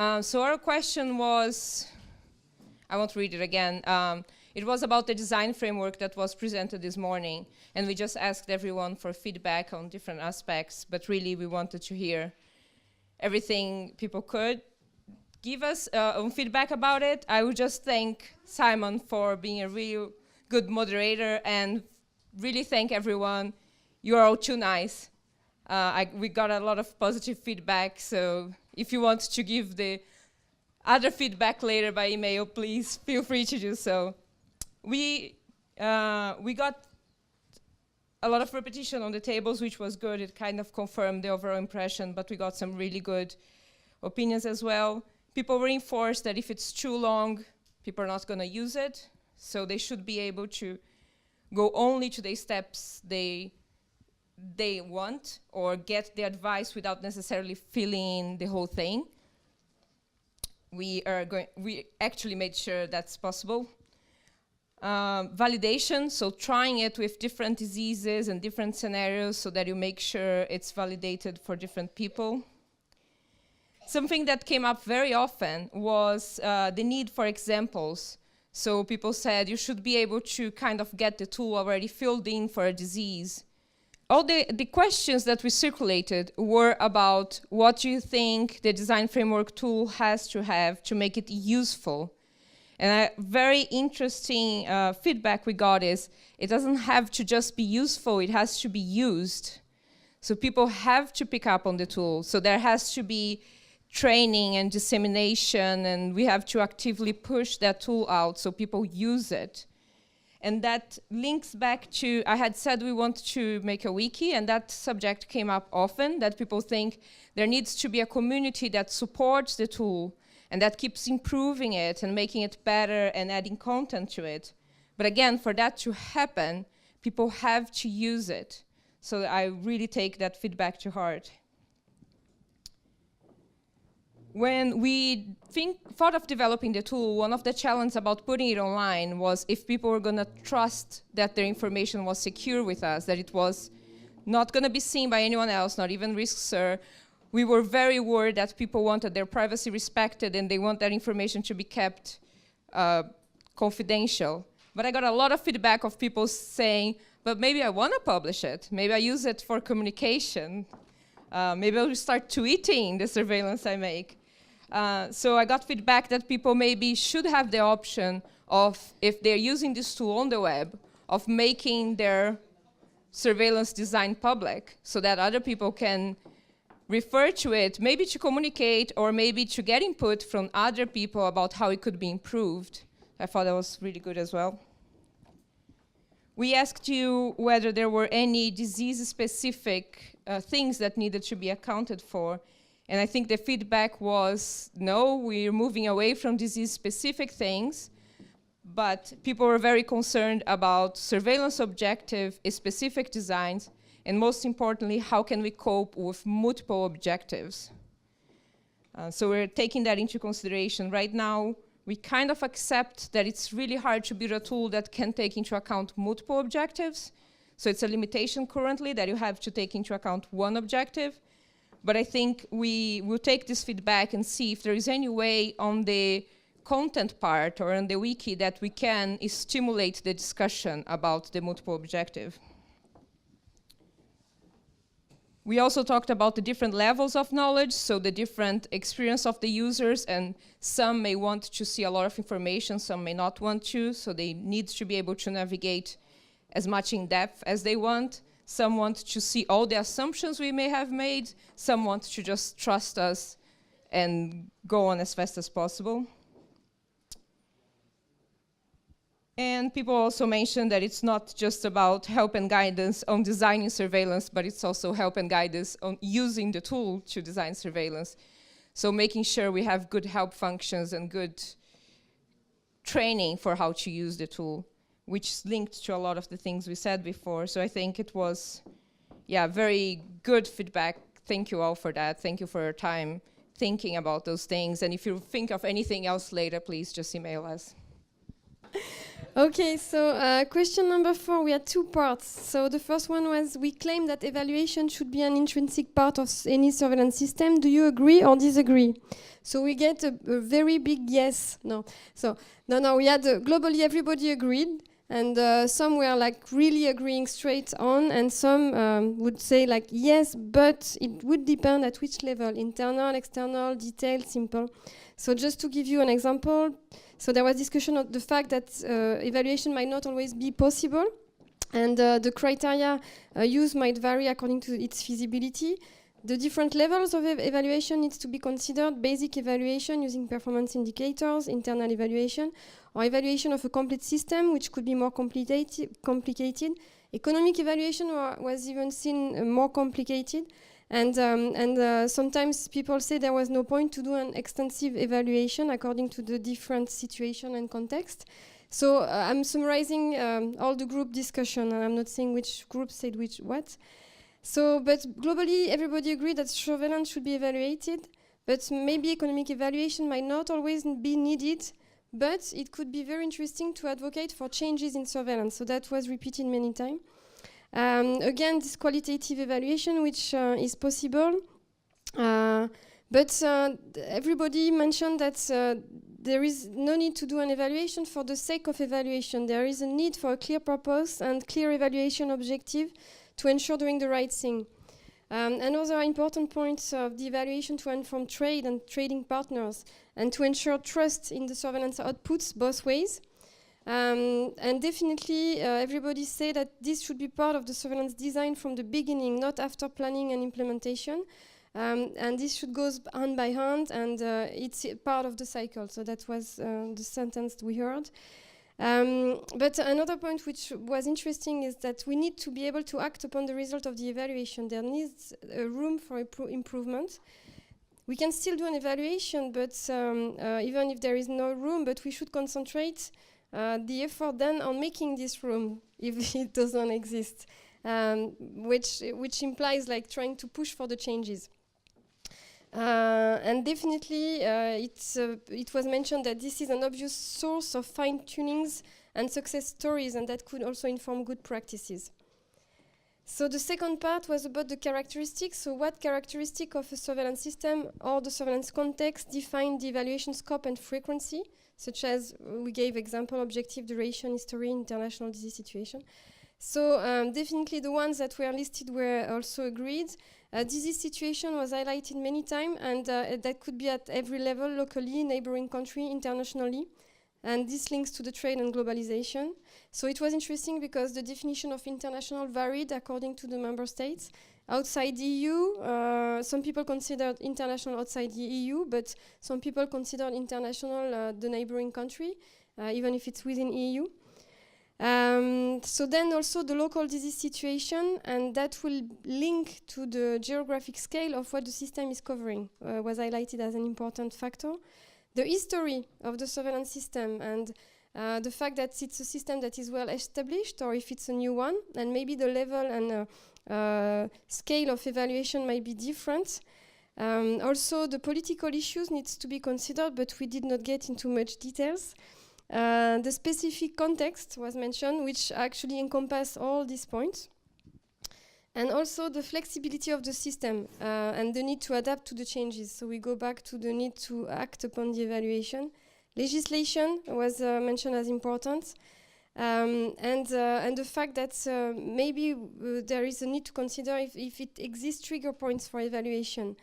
So our question was, I won't read it again. It was about the design framework that was presented this morning, and we just asked everyone for feedback on different aspects, but really we wanted to hear everything people could give us on feedback about it. I would just thank Simon for being a real good moderator and really thank everyone. You are all too nice. We got a lot of positive feedback, so if you want to give the other feedback later by email, please feel free to do so. We got a lot of repetition on the tables, which was good. It kind of confirmed the overall impression, but we got some really good opinions as well. People reinforced that if it's too long, people are not going to use it, so they should be able to go only to the steps they want or get the advice without necessarily filling in the whole thing. We actually made sure that's possible. Validation, so trying it with different diseases and different scenarios so that you make sure it's validated for different people. Something that came up very often was the need for examples. So people said you should be able to kind of get the tool already filled in for a disease. All the questions that we circulated were about what do you think the design framework tool has to have to make it useful. And a very interesting feedback we got is it doesn't have to just be useful, it has to be used. So people have to pick up on the tool. So there has to be training and dissemination, and we have to actively push that tool out so people use it. And that links back to, I had said we want to make a wiki, and that subject came up often, that people think there needs to be a community that supports the tool and that keeps improving it and making it better and adding content to it. But again, for that to happen, people have to use it. So I really take that feedback to heart. When we thought of developing the tool, one of the challenges about putting it online was if people were going to trust that their information was secure with us, that it was not going to be seen by anyone else, not even RISKSUR. We were very worried that people wanted their privacy respected and they want their information to be kept confidential. But I got a lot of feedback of people saying, but maybe I want to publish it. Maybe I use it for communication. Maybe I'll start tweeting the surveillance I make. So I got feedback that people maybe should have the option of, if they're using this tool on the web, of making their surveillance design public so that other people can refer to it, maybe to communicate or maybe to get input from other people about how it could be improved. I thought that was really good as well. We asked you whether there were any disease-specific things that needed to be accounted for. And I think the feedback was, no, we're moving away from disease-specific things, but people were very concerned about surveillance objective, specific designs, and most importantly, how can we cope with multiple objectives? So we're taking that into consideration. Right now, we kind of accept that it's really hard to build a tool that can take into account multiple objectives. So it's a limitation currently that you have to take into account one objective. But I think we will take this feedback and see if there is any way on the content part or on the wiki that we can stimulate the discussion about the multiple objective. We also talked about the different levels of knowledge, so the different experience of the users, and some may want to see a lot of information, some may not want to, so they need to be able to navigate as much in depth as they want. Some want to see all the assumptions we may have made, some want to just trust us and go on as fast as possible. And people also mentioned that it's not just about help and guidance on designing surveillance, but it's also help and guidance on using the tool to design surveillance. So making sure we have good help functions and good training for how to use the tool, which is linked to a lot of the things we said before. So I think it was, yeah, very good feedback. Thank you all for that. Thank you for your time thinking about those things. And if you think of anything else later, please just email us. Okay, so question number 4, we had 2 parts. So the first one was, we claim that evaluation should be an intrinsic part of any surveillance system. Do you agree or disagree? So we get a very big yes. No. So, no, we had globally everybody agreed. And some were like really agreeing straight on, and some would say like yes, but it would depend at which level, internal, external, detailed, simple. So just to give you an example, so there was discussion of the fact that evaluation might not always be possible, and the criteria used might vary according to its feasibility. The different levels of evaluation needs to be considered: basic evaluation using performance indicators, internal evaluation, or evaluation of a complete system, which could be more complicated. Economic evaluation was even seen more complicated. And sometimes people say there was no point to do an extensive evaluation according to the different situation and context. So I'm summarizing all the group discussion, and I'm not saying which group said which what. So, but globally, everybody agreed that surveillance should be evaluated, but maybe economic evaluation might not always be needed, but it could be very interesting to advocate for changes in surveillance. So that was repeated many times. Again, this qualitative evaluation, which is possible, but everybody mentioned that there is no need to do an evaluation for the sake of evaluation. There is a need for a clear purpose and clear evaluation objective to ensure doing the right thing. Another important point of the evaluation to inform trade and trading partners, and to ensure trust in the surveillance outputs both ways. And definitely everybody say that this should be part of the surveillance design from the beginning, not after planning and implementation. And this should go hand by hand, and it's part of the cycle. So that was the sentence we heard. But another point which was interesting is that we need to be able to act upon the result of the evaluation. There needs room for improvement. We can still do an evaluation, but even if there is no room, but we should concentrate the effort then on making this room if it doesn't exist, which implies like trying to push for the changes. And definitely it was mentioned that this is an obvious source of fine-tunings and success stories, and that could also inform good practices. So the second part was about the characteristics. So what characteristic of a surveillance system or the surveillance context define the evaluation scope and frequency, such as we gave example, objective, duration, history, international disease situation. So definitely the ones that were listed were also agreed. Disease situation was highlighted many times, and that could be at every level, locally, neighboring country, internationally. And this links to the trade and globalization. So it was interesting because the definition of international varied according to the member states. Outside the EU, some people considered international outside the EU, but some people considered international the neighboring country, even if it's within EU. So then also the local disease situation, and that will link to the geographic scale of what the system is covering, was highlighted as an important factor. The history of the surveillance system, and the fact that it's a system that is well established, or if it's a new one, and maybe the level and scale of evaluation might be different. Also, the political issues needs to be considered, but we did not get into much details. The specific context was mentioned, which actually encompass all these points. And also the flexibility of the system and the need to adapt to the changes. So we go back to the need to act upon the evaluation. Legislation was mentioned as important. And the fact that maybe there is a need to consider if it exists trigger points for evaluation,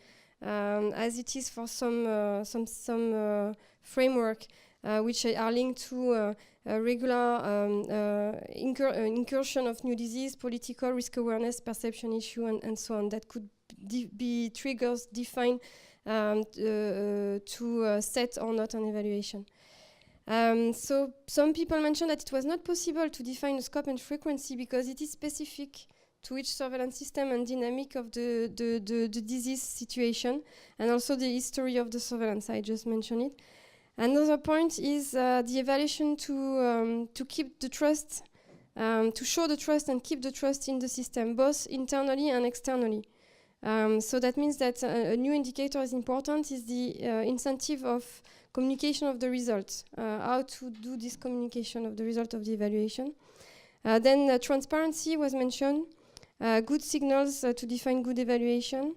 as it is for some framework. Which are linked to regular incursion of new disease, political risk awareness, perception issue, and so on. That could be triggers defined to set or not an evaluation. So some people mentioned that it was not possible to define the scope and frequency because it is specific to each surveillance system and dynamic of the disease situation, and also the history of the surveillance. I just mentioned it. Another point is the evaluation to keep the trust, to show the trust and keep the trust in the system, both internally and externally. So that means that a new indicator is important is the incentive of communication of the results, how to do this communication of the result of the evaluation. Then transparency was mentioned, good signals to define good evaluation,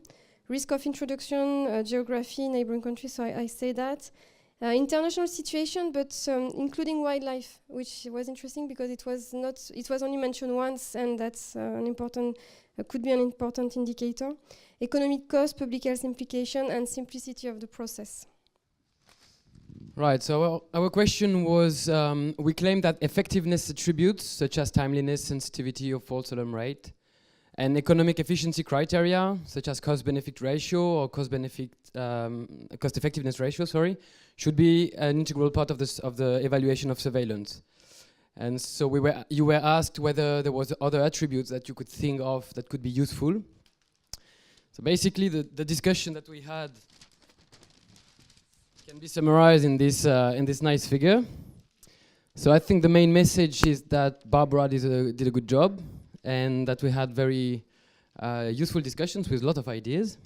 risk of introduction, geography, neighboring countries, so I say that. International situation, but including wildlife, which was interesting because it was only mentioned once, and that's an important, could be an important indicator. Economic cost, public health implication, and simplicity of the process. Right, so our question was, we claim that effectiveness attributes, such as timeliness, sensitivity, or false alarm rate, and economic efficiency criteria, such as cost-benefit ratio or cost-effectiveness ratio, should be an integral part of the evaluation of surveillance. And so you were asked whether there was other attributes that you could think of that could be useful. So basically, the discussion that we had can be summarized in this nice figure. So I think the main message is that Barbara did a good job, and that we had very useful discussions with a lot of ideas.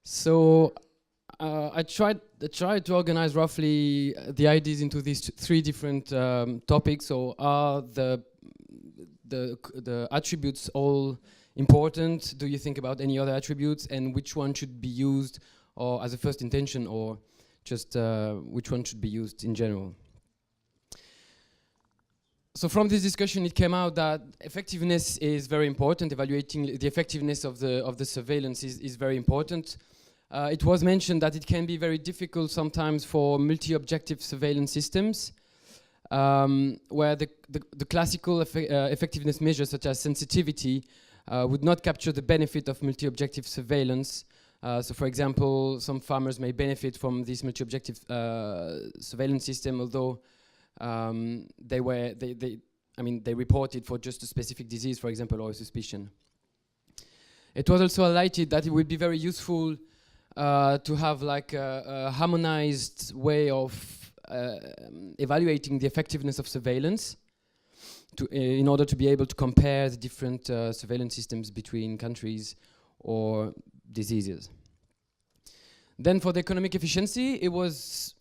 So I tried to organize roughly the ideas into these three different topics. So are the attributes all important? Do you think about any other attributes, and which one should be used or as a first intention, or just which one should be used in general? So from this discussion, it came out that effectiveness is very important. Evaluating the effectiveness of the surveillance is very important. It was mentioned that it can be very difficult sometimes for multi-objective surveillance systems, where the classical effectiveness measures such as sensitivity would not capture the benefit of multi-objective surveillance. So for example, some farmers may benefit from this multi-objective surveillance system, although they reported for just a specific disease, for example, or a suspicion. It was also highlighted that it would be very useful to have like a harmonized way of evaluating the effectiveness of surveillance in order to be able to compare the different surveillance systems between countries or diseases. Then for the economic efficiency, it was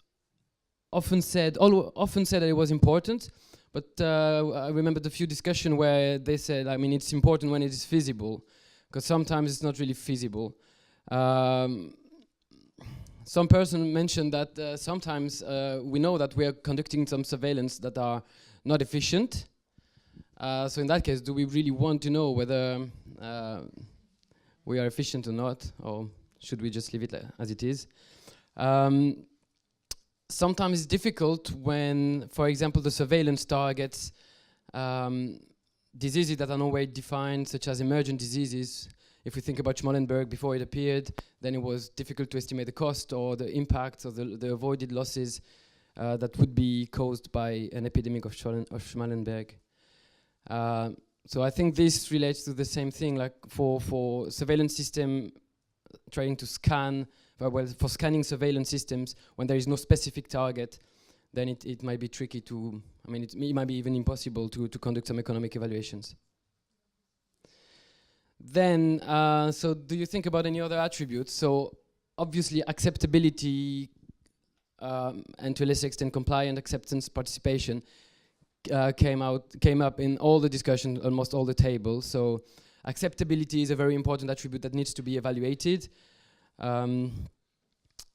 often said that it was important, but I remember the few discussions where they said, it's important when it is feasible, because sometimes it's not really feasible. Some person mentioned that sometimes we know that we are conducting some surveillance that are not efficient. So in that case, do we really want to know whether we are efficient or not, or should we just leave it as it is? Sometimes it's difficult when, for example, the surveillance targets diseases that are no way defined, such as emergent diseases. If we think about Schmallenberg before it appeared, then it was difficult to estimate the cost or the impact or the avoided losses that would be caused by an epidemic of Schmallenberg. So I think this relates to the same thing, like for surveillance system trying to scan, for scanning surveillance systems, when there is no specific target, then it might be tricky to, it might be even impossible to conduct some economic evaluations. Then, so do you think about any other attributes? So obviously acceptability and to a lesser extent compliant acceptance participation came up in all the discussions, almost all the tables. So acceptability is a very important attribute that needs to be evaluated.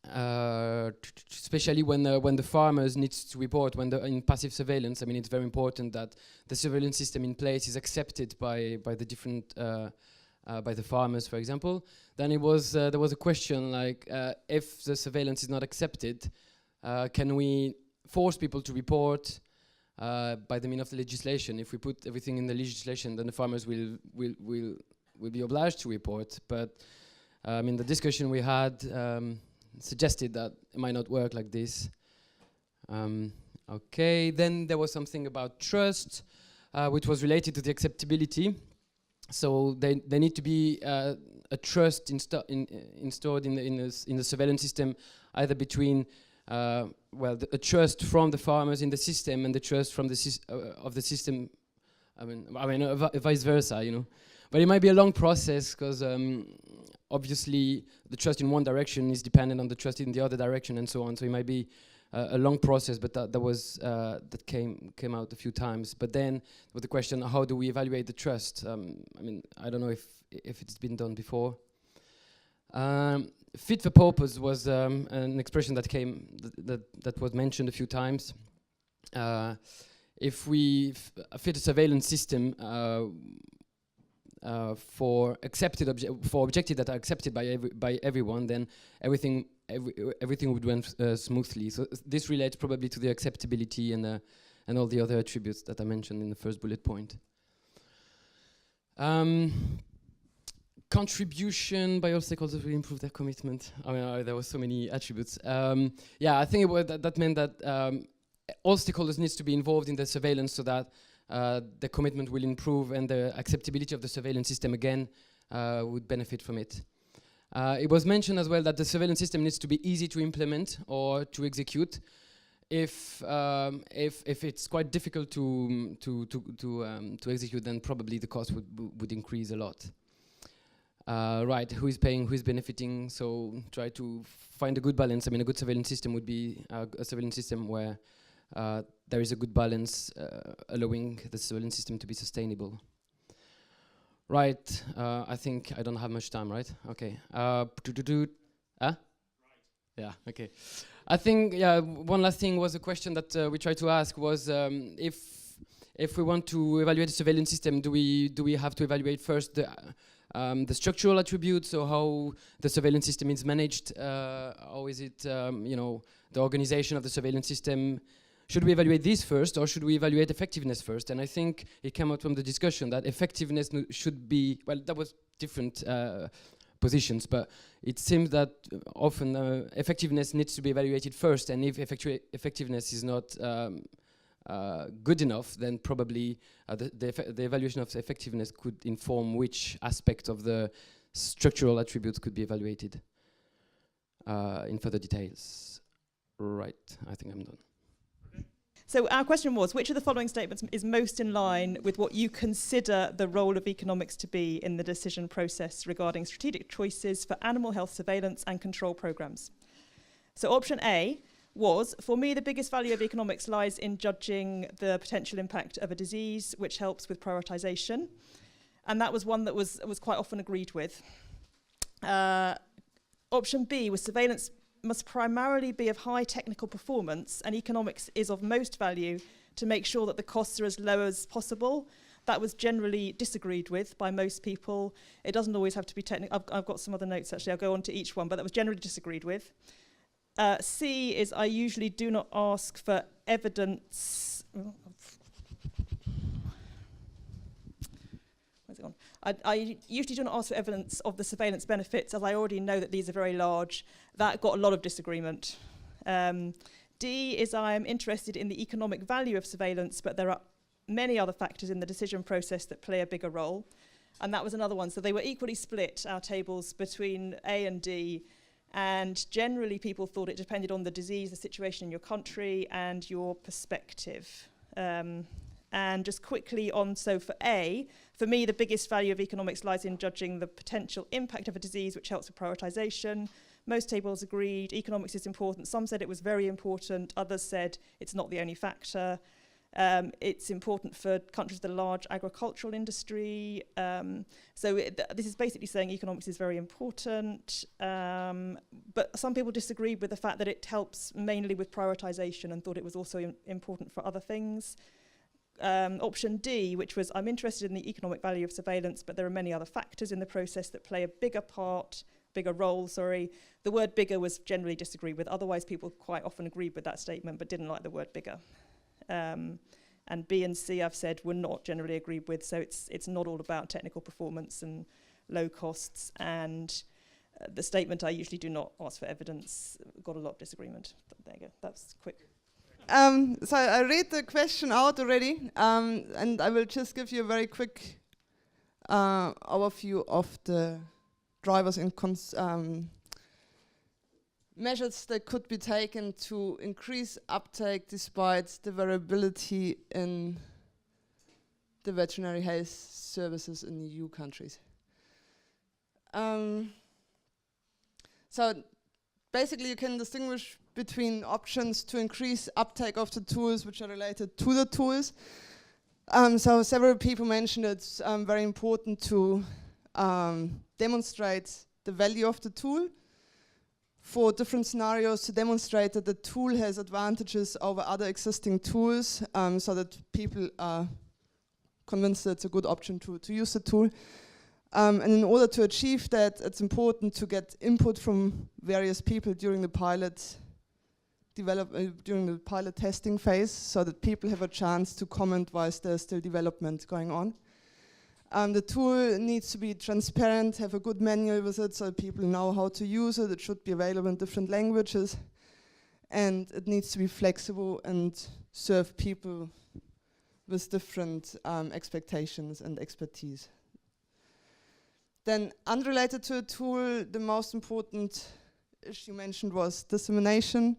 Especially when the farmers need to report in passive surveillance. It's very important that the surveillance system in place is accepted by the different by the farmers, for example. Then there was a question like, if the surveillance is not accepted, can we force people to report by the means of the legislation? If we put everything in the legislation, then the farmers will be obliged to report. But the discussion we had suggested that it might not work like this. Okay, then there was something about trust, which was related to the acceptability. So there need to be a trust installed in the surveillance system, either between a trust from the farmers in the system and the trust from of the system. Vice versa, But it might be a long process because obviously the trust in one direction is dependent on the trust in the other direction and so on. So it might be a long process, but that came out a few times. But then with the question, how do we evaluate the trust? I mean, I don't know if it's been done before. Fit for purpose was an expression that was mentioned a few times. If we fit a surveillance system for objectives that are accepted by everyone, then everything would run smoothly. So this relates probably to the acceptability and all the other attributes that I mentioned in the first bullet point. Contribution by all stakeholders will improve their commitment. I mean, there were so many attributes. Yeah, I think that meant that all stakeholders needs to be involved in the surveillance so that the commitment will improve and the acceptability of the surveillance system again would benefit from it. It was mentioned as well that the surveillance system needs to be easy to implement or to execute. If it's quite difficult to execute, then probably the cost would increase a lot. Right, who is paying, who is benefiting? So try to find a good balance. I mean, a good surveillance system would be a surveillance system where there is a good balance, allowing the surveillance system to be sustainable. Right, I think I don't have much time, right? Okay. Right. Yeah, okay. I think, yeah, one last thing was a question that we tried to ask was if we want to evaluate the surveillance system, do we have to evaluate first the structural attributes, so how the surveillance system is managed, how is it, the organization of the surveillance system? Should we evaluate this first, or should we evaluate effectiveness first? And I think it came out from the discussion that effectiveness should be, well, that was different positions, but it seems that often effectiveness needs to be evaluated first, and if effectiveness is not good enough, then probably the evaluation of effectiveness could inform which aspect of the structural attributes could be evaluated in further details. Right, I think I'm done. So our question was, which of the following statements is most in line with what you consider the role of economics to be in the decision process regarding strategic choices for animal health surveillance and control programs? So option A was, for me, the biggest value of economics lies in judging the potential impact of a disease, which helps with prioritization. And that was one that was quite often agreed with. Option B was surveillance must primarily be of high technical performance, and economics is of most value to make sure that the costs are as low as possible. That was generally disagreed with by most people. It doesn't always have to be technical. I've got some other notes, actually. I'll go on to each one, but that was generally disagreed with. C is, I usually do not ask for evidence. Where's it gone? I usually do not ask for evidence of the surveillance benefits, as I already know that these are very large. That got a lot of disagreement. D is, I am interested in the economic value of surveillance, but there are many other factors in the decision process that play a bigger role. And that was another one. So they were equally split, our tables, between A and D. And generally, people thought it depended on the disease, the situation in your country, and your perspective. And just quickly on, so for A, for me, the biggest value of economics lies in judging the potential impact of a disease, which helps with prioritization. Most tables agreed economics is important. Some said it was very important. Others said it's not the only factor. It's important for countries with a large agricultural industry. This is basically saying economics is very important. But some people disagreed with the fact that it helps mainly with prioritization and thought it was also important for other things. Option D, which was, I'm interested in the economic value of surveillance, but there are many other factors in the process that play a bigger role. The word bigger was generally disagreed with. Otherwise, people quite often agreed with that statement, but didn't like the word bigger. And B and C, I've said, were not generally agreed with. So it's not all about technical performance and low costs. And the statement, I usually do not ask for evidence, got a lot of disagreement. But there you go, that's quick. So I read the question out already, and I will just give you a very quick overview of the drivers and measures that could be taken to increase uptake despite the variability in the veterinary health services in EU countries. So basically you can distinguish between options to increase uptake of the tools which are related to the tools. So several people mentioned it's very important to demonstrate the value of the tool for different scenarios, to demonstrate that the tool has advantages over other existing tools, so that people are convinced that it's a good option to use the tool. And in order to achieve that, it's important to get input from various people during the pilot testing phase, so that people have a chance to comment whilst there's still development going on. The tool needs to be transparent, have a good manual with it so people know how to use it. It should be available in different languages, and it needs to be flexible and serve people with different expectations and expertise. Then, unrelated to a tool, the most important issue mentioned was dissemination,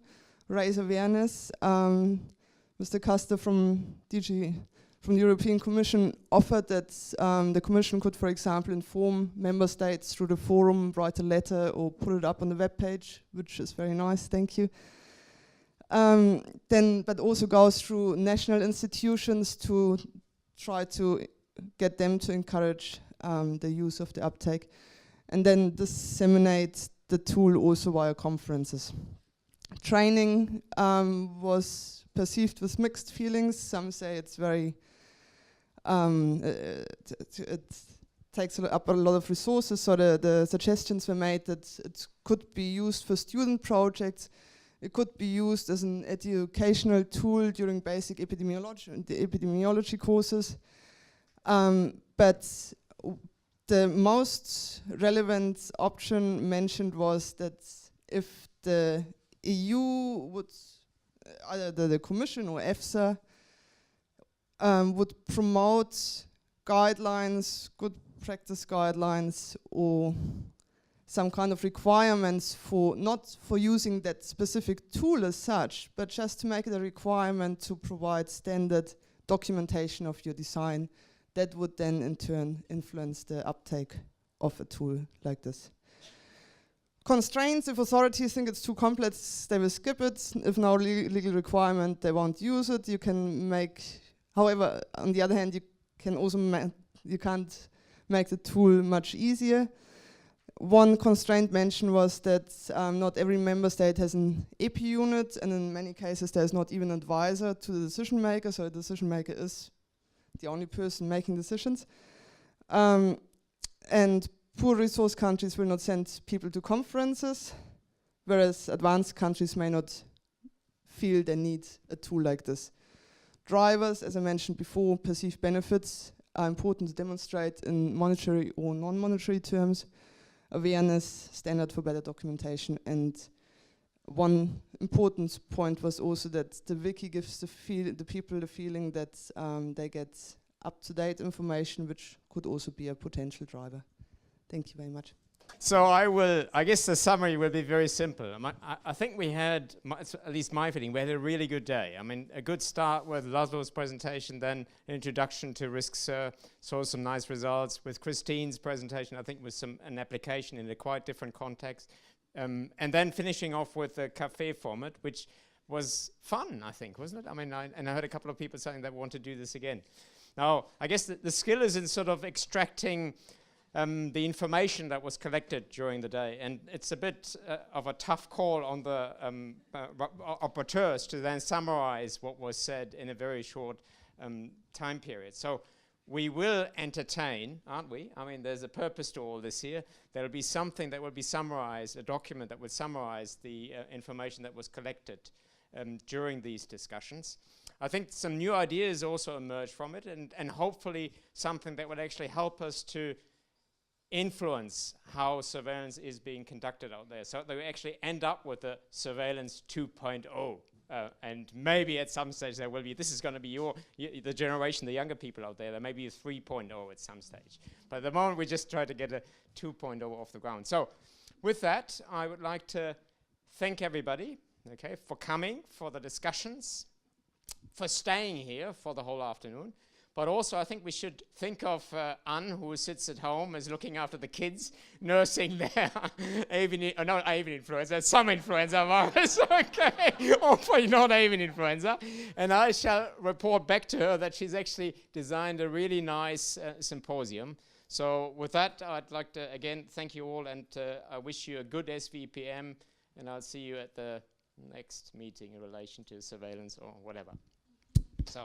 raise awareness. Mr. Custer from the European Commission offered that the Commission could, for example, inform member states through the forum, write a letter or put it up on the webpage, which is very nice, thank you. But also goes through national institutions to try to get them to encourage the use of the uptake, and then disseminate the tool also via conferences. Training was perceived with mixed feelings. Some say it's very, it takes up a lot of resources, so the suggestions were made that it could be used for student projects, it could be used as an educational tool during basic epidemiology courses, but the most relevant option mentioned was that if the EU would, either the Commission or EFSA, would promote guidelines, good practice guidelines, or some kind of requirements for, not for using that specific tool as such, but just to make it a requirement to provide standard documentation of your design, that would then in turn influence the uptake of a tool like this. Constraints: if authorities think it's too complex, they will skip it. If no legal requirement, they won't use it. You can make, however, on the other hand, you can also you can't make the tool much easier. One constraint mentioned was that not every member state has an EPI unit, and in many cases there's not even an advisor to the decision maker, so the decision maker is the only person making decisions. And poor resource countries will not send people to conferences, whereas advanced countries may not feel they need a tool like this. Drivers, as I mentioned before, perceived benefits are important to demonstrate in monetary or non-monetary terms. Awareness, standard for better documentation, and one important point was also that the wiki gives the people the feeling that they get up-to-date information, which could also be a potential driver. Thank you very much. So I guess the summary will be very simple. I think we had, at least my feeling, we had a really good day. I mean, a good start with Laszlo's presentation, then an introduction to RISKSUR, saw some nice results. With Christine's presentation, I think with an application in a quite different context. And then finishing off with the cafe format, which was fun, I think, wasn't it? I mean, I heard a couple of people saying they want to do this again. Now, I guess the skill is in sort of extracting the information that was collected during the day, and it's a bit of a tough call on the operateurs to then summarize what was said in a very short time period. So we will entertain, aren't we? I mean, there's a purpose to all this here. There'll be something that will be summarized, a document that will summarize the information that was collected during these discussions. I think some new ideas also emerged from it, and hopefully something that would actually help us to influence how surveillance is being conducted out there, so that we actually end up with a surveillance 2.0. And maybe at some stage there will be, this is going to be the generation, the younger people out there may be a 3.0 at some stage. But at the moment we just try to get a 2.0 off the ground. So with that, I would like to thank everybody, okay, for coming, for the discussions, for staying here for the whole afternoon. But also I think we should think of Anne, who sits at home, is looking after the kids, nursing their not avian influenza, some influenza virus, okay, hopefully not avian influenza. And I shall report back to her that she's actually designed a really nice symposium. So with that, I'd like to again thank you all, and I wish you a good SVPM, and I'll see you at the next meeting in relation to surveillance or whatever. So.